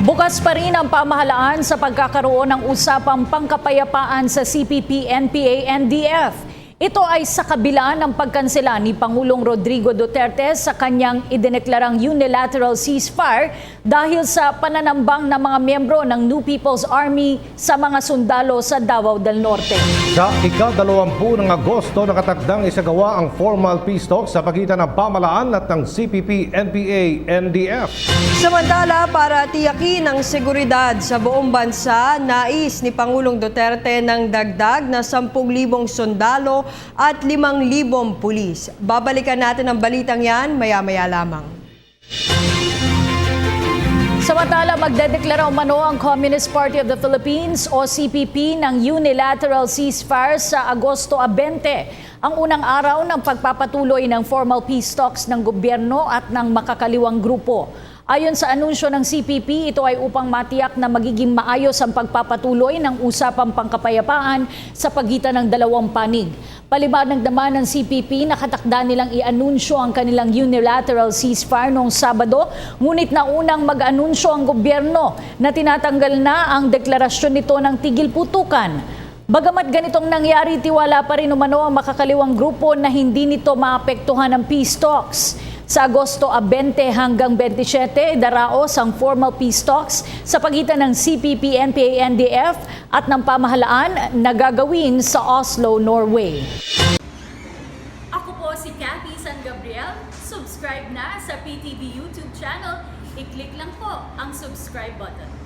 Bukas pa rin ang pamahalaan sa pagkakaroon ng usapang pangkapayapaan sa CPP, NPA, NDF. Ito ay sa kabila ng pagkansela ni Pangulong Rodrigo Duterte sa kanyang idineklarang unilateral ceasefire dahil sa pananambang ng mga miyembro ng New People's Army sa mga sundalo sa Davao del Norte. Sa ika-20 ng Agosto, nakatakdang isagawa ang formal peace talks sa pagitan ng pamahalaan at ng CPP, NPA, NDF. Samantala, para tiyakin ang seguridad sa buong bansa, nais ni Pangulong Duterte ng dagdag na 10,000 sundalo at 5,000 pulis. Babalikan natin ang balitang yan maya-maya lamang. Samantala, magdedeklara umano ang Communist Party of the Philippines o CPP ng unilateral ceasefire sa Agosto 20, ang unang araw ng pagpapatuloy ng formal peace talks ng gobyerno at ng makakaliwang grupo. Ayon sa anunsyo ng CPP, ito ay upang matiyak na magiging maayos ang pagpapatuloy ng usapang pangkapayapaan sa pagitan ng dalawang panig. Paliwanag naman ng CPP, nakatakda nilang i-anunsyo ang kanilang unilateral ceasefire noong Sabado, ngunit naunang mag-anunsyo ang gobyerno na tinatanggal na ang deklarasyon nito ng tigil putukan. Bagamat ganitong nangyari, tiwala pa rin umano ang makakaliwang grupo na hindi nito maapektuhan ang peace talks. Sa Agosto 20 hanggang 27, daraos ang formal peace talks sa pagitan ng CPP, NPA, NDF at ng pamahalaan na gagawin sa Oslo, Norway. Ako po si Cathy San Gabriel. Subscribe na sa PTV YouTube channel. I-click lang po ang subscribe button.